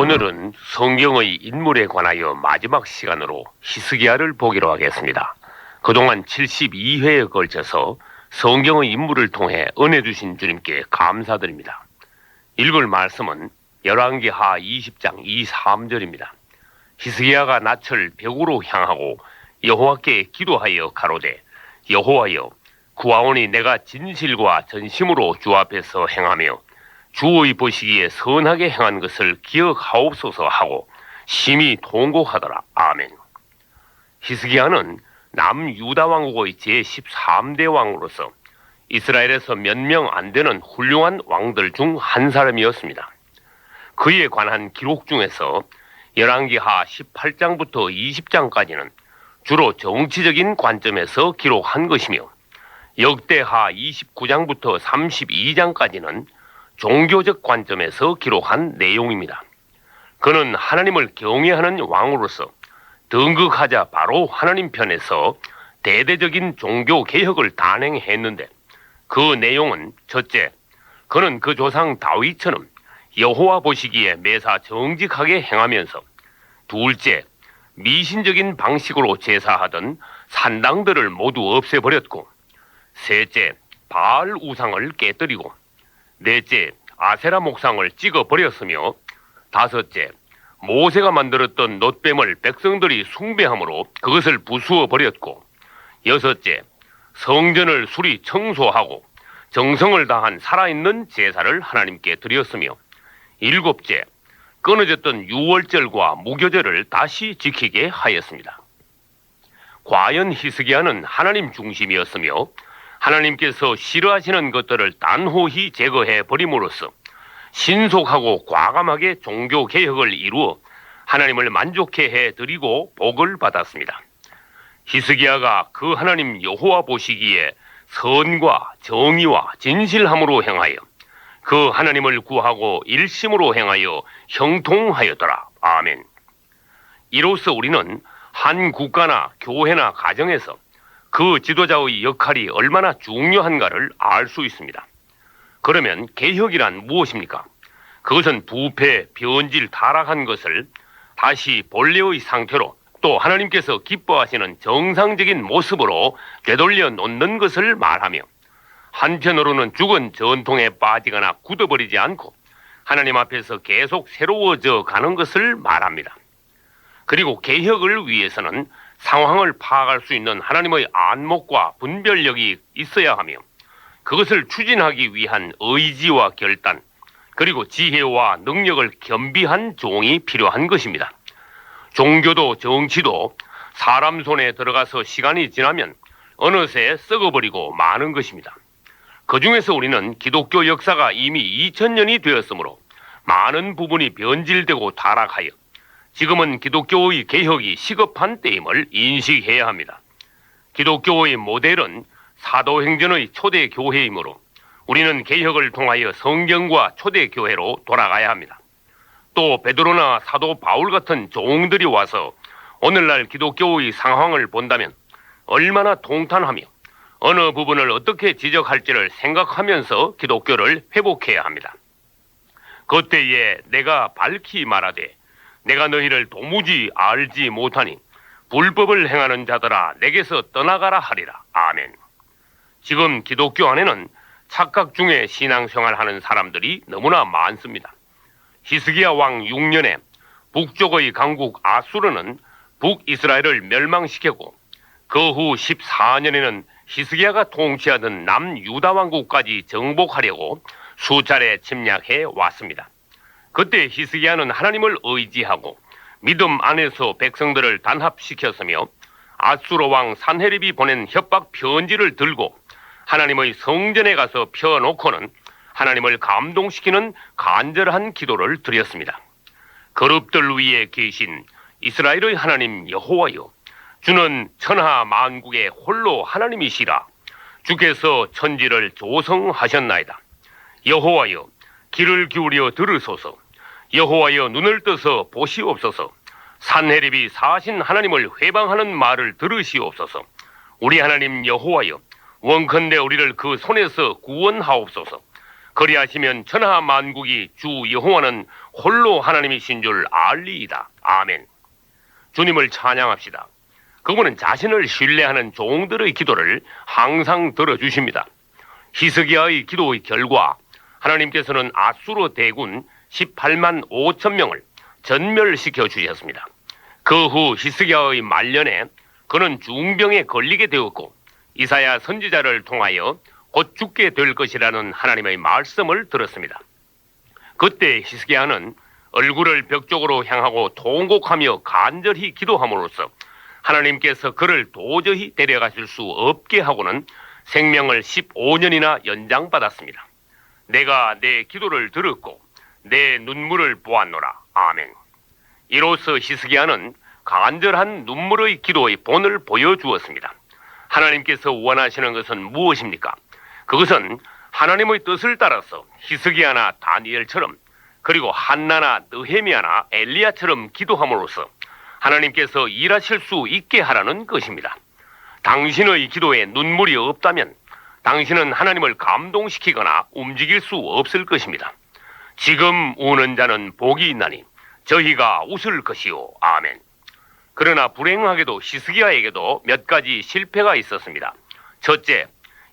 오늘은 성경의 인물에 관하여 마지막 시간으로 히스기야를 보기로 하겠습니다. 그동안 72회에 걸쳐서 성경의 인물을 통해 은혜 주신 주님께 감사드립니다. 읽을 말씀은 열왕기하 20장 2, 3절입니다. 히스기야가 낯을 벽으로 향하고 여호와께 기도하여 가로되 여호와여 구하오니 내가 진실과 전심으로 주 앞에서 행하며 주의 보시기에 선하게 행한 것을 기억하옵소서 하고 심히 통곡하더라. 아멘. 히스기야는 남유다 왕국의 제13대 왕으로서 이스라엘에서 몇 명 안 되는 훌륭한 왕들 중 한 사람이었습니다. 그에 관한 기록 중에서 열왕기하 18장부터 20장까지는 주로 정치적인 관점에서 기록한 것이며 역대하 29장부터 32장까지는 종교적 관점에서 기록한 내용입니다. 그는 하나님을 경외하는 왕으로서 등극하자 바로 하나님 편에서 대대적인 종교 개혁을 단행했는데 그 내용은 첫째, 그는 그 조상 다윗처럼 여호와 보시기에 매사 정직하게 행하면서 둘째, 미신적인 방식으로 제사하던 산당들을 모두 없애버렸고 셋째, 바알 우상을 깨뜨리고 넷째, 아세라 목상을 찍어버렸으며 다섯째, 모세가 만들었던 놋뱀을 백성들이 숭배함으로 그것을 부수어버렸고 여섯째, 성전을 수리 청소하고 정성을 다한 살아있는 제사를 하나님께 드렸으며 일곱째, 끊어졌던 유월절과 무교절을 다시 지키게 하였습니다. 과연 히스기야는 하나님 중심이었으며 하나님께서 싫어하시는 것들을 단호히 제거해 버림으로써 신속하고 과감하게 종교 개혁을 이루어 하나님을 만족해 해드리고 복을 받았습니다. 히스기야가 그 하나님 여호와 보시기에 선과 정의와 진실함으로 행하여 그 하나님을 구하고 일심으로 행하여 형통하였더라. 아멘. 이로써 우리는 한 국가나 교회나 가정에서 그 지도자의 역할이 얼마나 중요한가를 알 수 있습니다. 그러면 개혁이란 무엇입니까? 그것은 부패, 변질, 타락한 것을 다시 본래의 상태로 또 하나님께서 기뻐하시는 정상적인 모습으로 되돌려 놓는 것을 말하며 한편으로는 죽은 전통에 빠지거나 굳어버리지 않고 하나님 앞에서 계속 새로워져 가는 것을 말합니다. 그리고 개혁을 위해서는 상황을 파악할 수 있는 하나님의 안목과 분별력이 있어야 하며 그것을 추진하기 위한 의지와 결단 그리고 지혜와 능력을 겸비한 종이 필요한 것입니다. 종교도 정치도 사람 손에 들어가서 시간이 지나면 어느새 썩어버리고 마는 것입니다. 그 중에서 우리는 기독교 역사가 이미 2000년이 되었으므로 많은 부분이 변질되고 타락하여 지금은 기독교의 개혁이 시급한 때임을 인식해야 합니다. 기독교의 모델은 사도행전의 초대 교회이므로 우리는 개혁을 통하여 성경과 초대 교회로 돌아가야 합니다. 또 베드로나 사도 바울 같은 종들이 와서 오늘날 기독교의 상황을 본다면 얼마나 통탄하며 어느 부분을 어떻게 지적할지를 생각하면서 기독교를 회복해야 합니다. 그때에 내가 밝히 말하되 내가 너희를 도무지 알지 못하니 불법을 행하는 자들아 내게서 떠나가라 하리라. 아멘. 지금 기독교 안에는 착각 중에 신앙생활하는 사람들이 너무나 많습니다. 히스기야 왕 6년에 북쪽의 강국 아수르는 북이스라엘을 멸망시켰고 그 후 14년에는 히스기야가 통치하던 남유다 왕국까지 정복하려고 수차례 침략해 왔습니다. 그때 히스기야는 하나님을 의지하고 믿음 안에서 백성들을 단합시켰으며 아수르 왕 산헤립이 보낸 협박 편지를 들고 하나님의 성전에 가서 펴놓고는 하나님을 감동시키는 간절한 기도를 드렸습니다. 그룹들 위에 계신 이스라엘의 하나님 여호와여, 주는 천하 만국의 홀로 하나님이시라. 주께서 천지를 조성하셨나이다. 여호와여, 귀를 기울여 들으소서. 여호와여, 눈을 떠서 보시옵소서. 산헤립이 사신 하나님을 회방하는 말을 들으시옵소서. 우리 하나님 여호와여, 원컨대 우리를 그 손에서 구원하옵소서. 그리하시면 천하 만국이 주 여호와는 홀로 하나님이신 줄 알리이다. 아멘. 주님을 찬양합시다. 그분은 자신을 신뢰하는 종들의 기도를 항상 들어주십니다. 히스기야의 기도의 결과 하나님께서는 아수르 대군 18만 5천 명을 전멸시켜 주셨습니다. 그 후 히스기야의 말년에 그는 중병에 걸리게 되었고 이사야 선지자를 통하여 곧 죽게 될 것이라는 하나님의 말씀을 들었습니다. 그때 히스기야는 얼굴을 벽 쪽으로 향하고 통곡하며 간절히 기도함으로써 하나님께서 그를 도저히 데려가실 수 없게 하고는 생명을 15년이나 연장받았습니다. 내가 내 기도를 들었고 내 눈물을 보았노라. 아멘. 이로써 히스기야는 간절한 눈물의 기도의 본을 보여주었습니다. 하나님께서 원하시는 것은 무엇입니까? 그것은 하나님의 뜻을 따라서 히스기야나 다니엘처럼 그리고 한나나 느헤미야나 엘리야처럼 기도함으로써 하나님께서 일하실 수 있게 하라는 것입니다. 당신의 기도에 눈물이 없다면 당신은 하나님을 감동시키거나 움직일 수 없을 것입니다. 지금 우는 자는 복이 있나니 저희가 웃을 것이요. 아멘. 그러나 불행하게도 히스기야에게도 몇 가지 실패가 있었습니다. 첫째,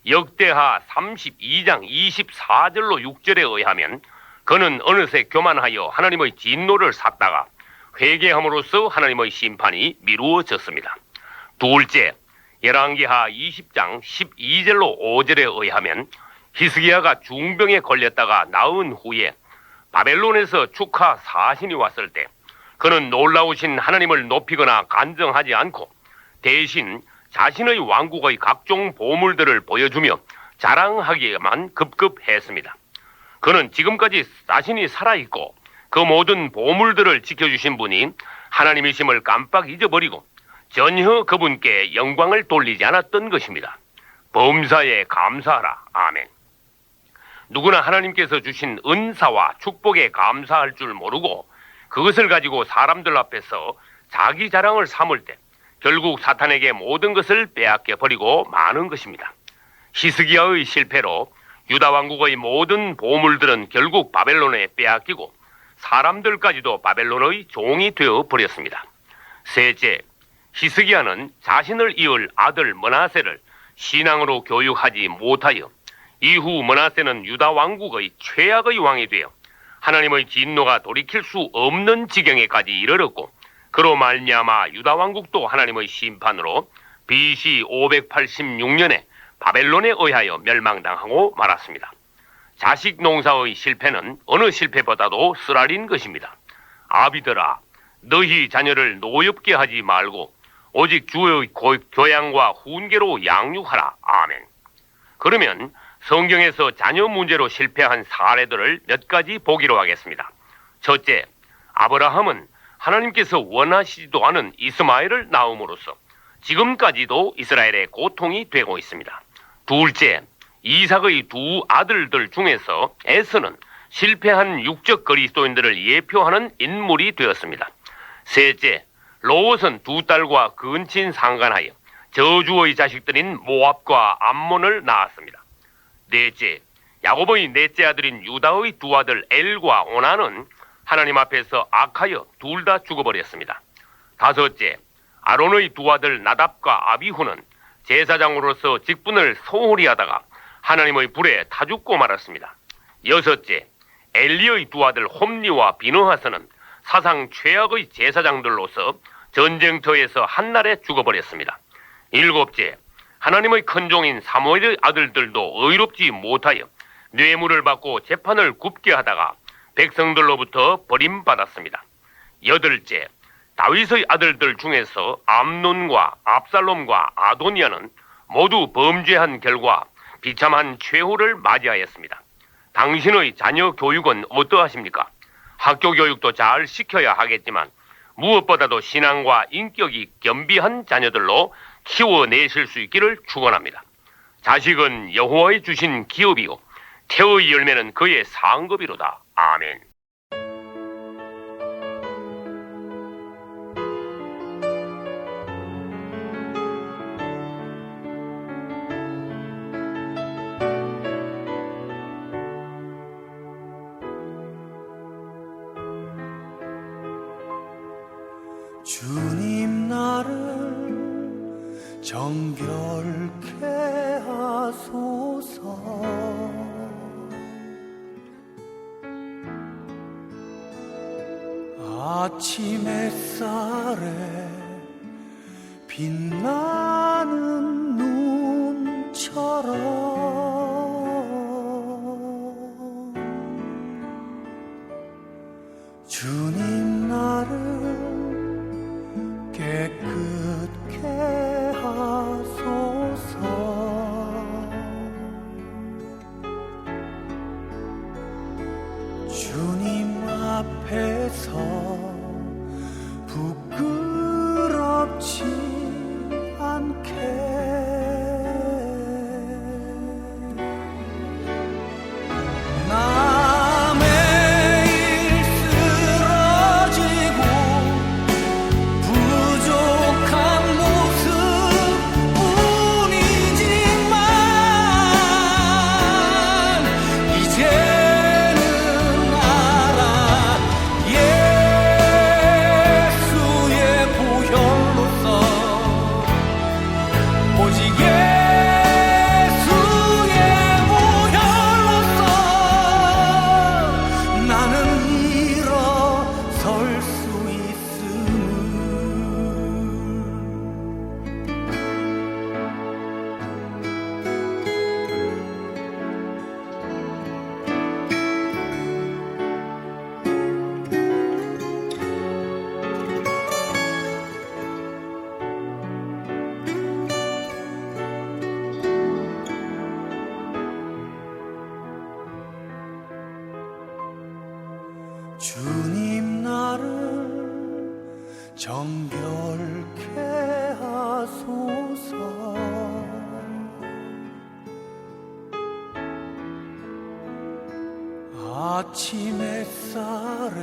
역대하 32장 24절로 6절에 의하면 그는 어느새 교만하여 하나님의 진노를 샀다가 회개함으로써 하나님의 심판이 미루어졌습니다. 둘째, 열왕기하 20장 12절로 5절에 의하면 히스기야가 중병에 걸렸다가 나은 후에 바벨론에서 축하 사신이 왔을 때 그는 놀라우신 하나님을 높이거나 간증하지 않고 대신 자신의 왕국의 각종 보물들을 보여주며 자랑하기에만 급급했습니다. 그는 지금까지 자신이 살아있고 그 모든 보물들을 지켜주신 분이 하나님이심을 깜빡 잊어버리고 전혀 그분께 영광을 돌리지 않았던 것입니다. 범사에 감사하라. 아멘. 누구나 하나님께서 주신 은사와 축복에 감사할 줄 모르고 그것을 가지고 사람들 앞에서 자기 자랑을 삼을 때 결국 사탄에게 모든 것을 빼앗겨 버리고 마는 것입니다. 히스기야의 실패로 유다 왕국의 모든 보물들은 결국 바벨론에 빼앗기고 사람들까지도 바벨론의 종이 되어 버렸습니다. 셋째, 히스기야는 자신을 이을 아들 므낫세를 신앙으로 교육하지 못하여 이후 므낫세는 유다 왕국의 최악의 왕이 되어 하나님의 진노가 돌이킬 수 없는 지경에까지 이르렀고 그로 말미암아 유다 왕국도 하나님의 심판으로 BC 586년에 바벨론에 의하여 멸망당하고 말았습니다. 자식 농사의 실패는 어느 실패보다도 쓰라린 것입니다. 아비들아, 너희 자녀를 노엽게 하지 말고 오직 주의 교양과 훈계로 양육하라. 아멘. 그러면 성경에서 자녀 문제로 실패한 사례들을 몇 가지 보기로 하겠습니다. 첫째, 아브라함은 하나님께서 원하시지도 않은 이스마엘을 낳음으로써 지금까지도 이스라엘의 고통이 되고 있습니다. 둘째, 이삭의 두 아들들 중에서 에서는 실패한 육적 그리스도인들을 예표하는 인물이 되었습니다. 셋째, 롯은 두 딸과 근친 상간하여 저주의 자식들인 모압과 암몬을 낳았습니다. 넷째, 야곱의 넷째 아들인 유다의 두 아들 엘과 오나는 하나님 앞에서 악하여 둘 다 죽어버렸습니다. 다섯째, 아론의 두 아들 나답과 아비후는 제사장으로서 직분을 소홀히 하다가 하나님의 불에 타 죽고 말았습니다. 여섯째, 엘리의 두 아들 홈리와 비느하스는 사상 최악의 제사장들로서 전쟁터에서 한날에 죽어버렸습니다. 일곱째, 하나님의 큰종인 사무엘의 아들들도 의롭지 못하여 뇌물을 받고 재판을 굽게 하다가 백성들로부터 버림받았습니다. 여덟째, 다윗의 아들들 중에서 암논과 압살롬과 아도니아는 모두 범죄한 결과 비참한 최후를 맞이하였습니다. 당신의 자녀 교육은 어떠하십니까? 학교 교육도 잘 시켜야 하겠지만 무엇보다도 신앙과 인격이 겸비한 자녀들로 키워내실 수 있기를 축원합니다. 자식은 여호와의 주신 기업이요 태의 열매는 그의 상급이로다. 아멘. 주님 나를 정결케 하소서. 아침 햇살에 빛나는 눈처럼 주님 나를 깨끗게 하소서. 주님 앞에서 부끄럽지 않게 주님 나를 정결케 하소서. 아침 햇살에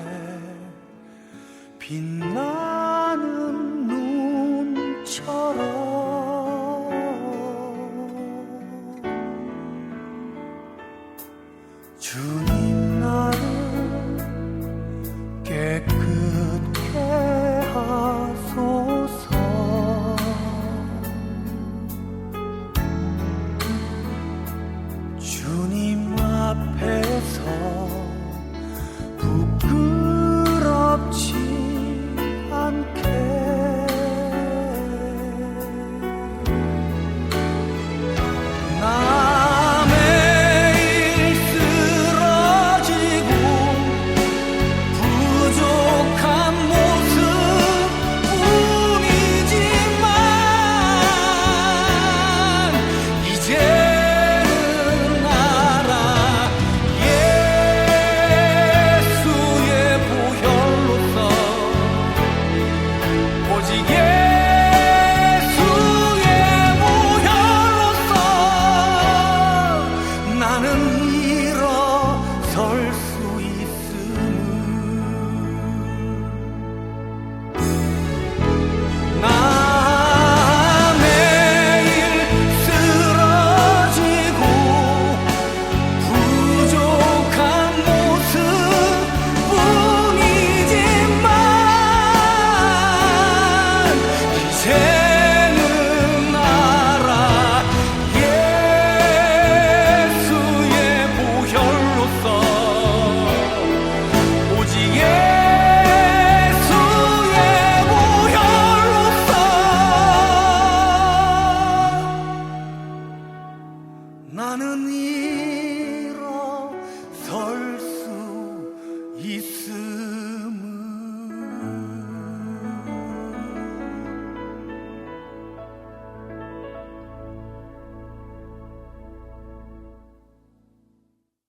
빛나는 눈처럼 주님 나를 깨끗게 하소서. 주님 앞에서 부끄럽지 않게 나는 일어설 수 있어.